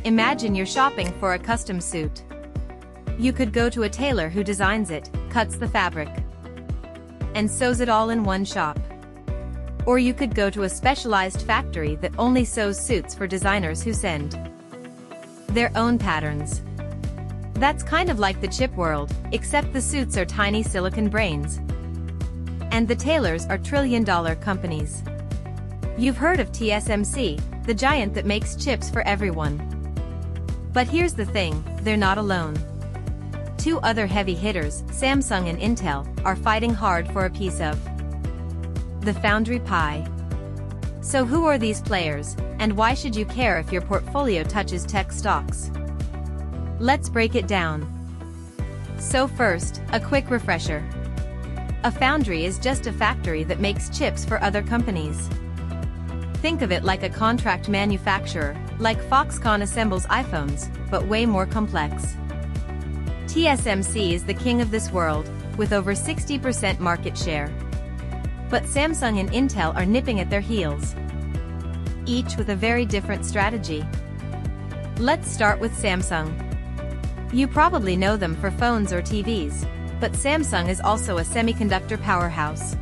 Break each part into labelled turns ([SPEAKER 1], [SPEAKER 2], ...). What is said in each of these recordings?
[SPEAKER 1] Imagine you're shopping for a custom suit. You could go to a tailor who designs it, cuts the fabric, and sews it all in one shop. Or you could go to a specialized factory that only sews suits for designers who send their own patterns. That's kind of like the chip world, except the suits are tiny silicon brains, and the tailors are trillion-dollar companies. You've heard of TSMC, the giant that makes chips for everyone. But here's the thing, they're not alone. Two other heavy hitters, Samsung and Intel, are fighting hard for a piece of the Foundry pie. So who are these players, and why should you care if your portfolio touches tech stocks? Let's break it down. So first, a quick refresher. A foundry is just a factory that makes chips for other companies. Think of it like a contract manufacturer, like Foxconn assembles iPhones, but way more complex. TSMC is the king of this world, with over 60% market share. But Samsung and Intel are nipping at their heels, each with a very different strategy. Let's start with Samsung. You probably know them for phones or TVs, but Samsung is also a semiconductor powerhouse.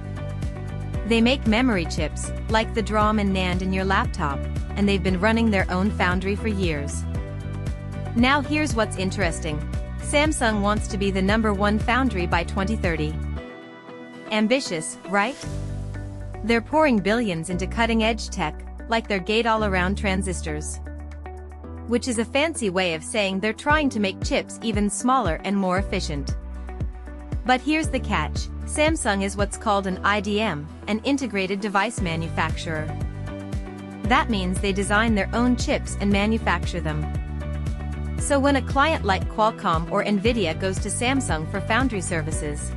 [SPEAKER 1] They make memory chips, like the DRAM and NAND in your laptop, and they've been running their own foundry for years. Now here's what's interesting. Samsung wants to be the #1 foundry by 2030. Ambitious, right? They're pouring billions into cutting-edge tech, like their gate-all-around transistors, which is a fancy way of saying they're trying to make chips even smaller and more efficient. But here's the catch, Samsung is what's called an IDM, an integrated device manufacturer. That means they design their own chips and manufacture them. So when a client like Qualcomm or Nvidia goes to Samsung for foundry services,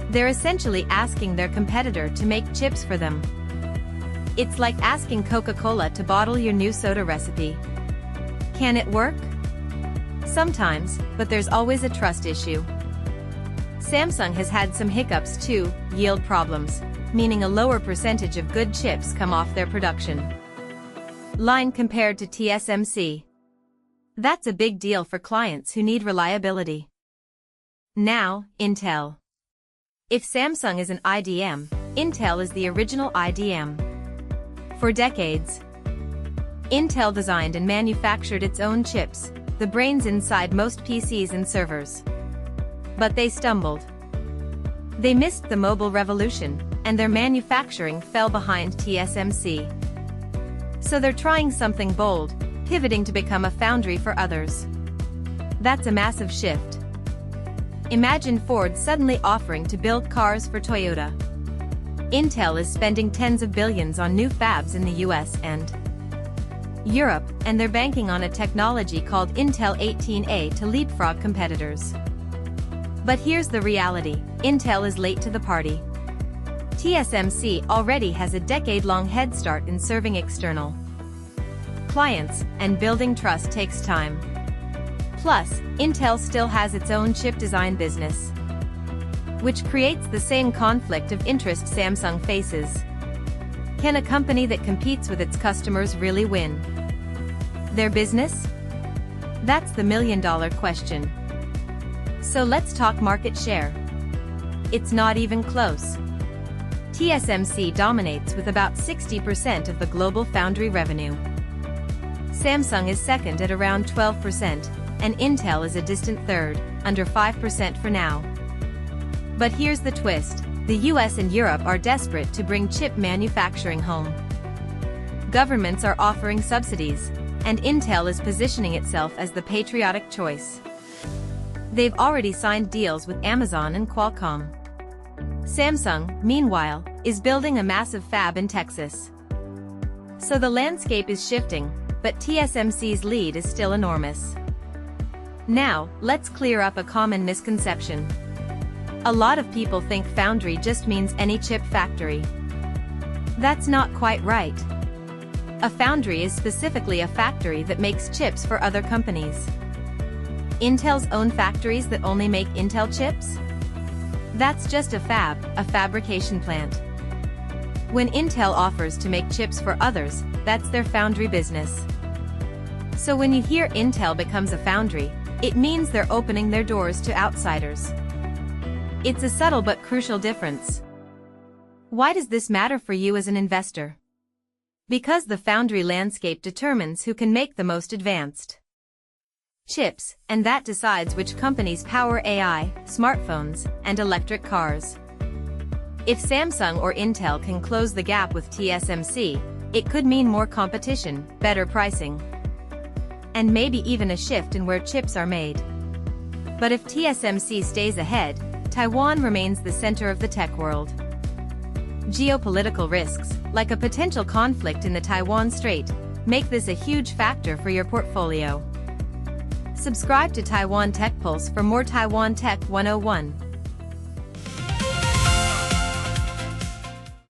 [SPEAKER 1] they're essentially asking their competitor to make chips for them. It's like asking Coca-Cola to bottle your new soda recipe. Can it work? Sometimes, but there's always a trust issue. Samsung has had some hiccups too, yield problems, meaning a lower percentage of good chips come off their production line compared to TSMC. That's a big deal for clients who need reliability. Now, Intel. If Samsung is an IDM, Intel is the original IDM. For decades, Intel designed and manufactured its own chips, the brains inside most PCs and servers. But they stumbled. They missed the mobile revolution, and their manufacturing fell behind TSMC. So they're trying something bold, pivoting to become a foundry for others. That's a massive shift. Imagine Ford suddenly offering to build cars for Toyota. Intel is spending tens of billions on new fabs in the US and Europe, and they're banking on a technology called Intel 18A to leapfrog competitors. But here's the reality, Intel is late to the party. TSMC already has a decade-long head start in serving external clients, and building trust takes time. Plus, Intel still has its own chip design business, which creates the same conflict of interest Samsung faces. Can a company that competes with its customers really win their business? That's the million-dollar question. So let's talk market share. It's not even close. TSMC dominates with about 60% of the global foundry revenue. Samsung is second at around 12%, and Intel is a distant third, under 5% for now. But here's the twist, the US and Europe are desperate to bring chip manufacturing home. Governments are offering subsidies, and Intel is positioning itself as the patriotic choice. They've already signed deals with Amazon and Qualcomm. Samsung, meanwhile, is building a massive fab in Texas. So the landscape is shifting, but TSMC's lead is still enormous. Now, let's clear up a common misconception. A lot of people think foundry just means any chip factory. That's not quite right. A foundry is specifically a factory that makes chips for other companies. Intel's own factories that only make Intel chips? That's just a fab, a fabrication plant. When Intel offers to make chips for others, that's their foundry business. So when you hear Intel becomes a foundry, it means they're opening their doors to outsiders. It's a subtle but crucial difference. Why does this matter for you as an investor? Because the foundry landscape determines who can make the most advanced chips, and that decides which companies power AI, smartphones, and electric cars. If Samsung or Intel can close the gap with TSMC, it could mean more competition, better pricing, and maybe even a shift in where chips are made. But if TSMC stays ahead, Taiwan remains the center of the tech world. Geopolitical risks, like a potential conflict in the Taiwan Strait, make this a huge factor for your portfolio. Subscribe to Taiwan Tech Pulse for more Taiwan Tech 101.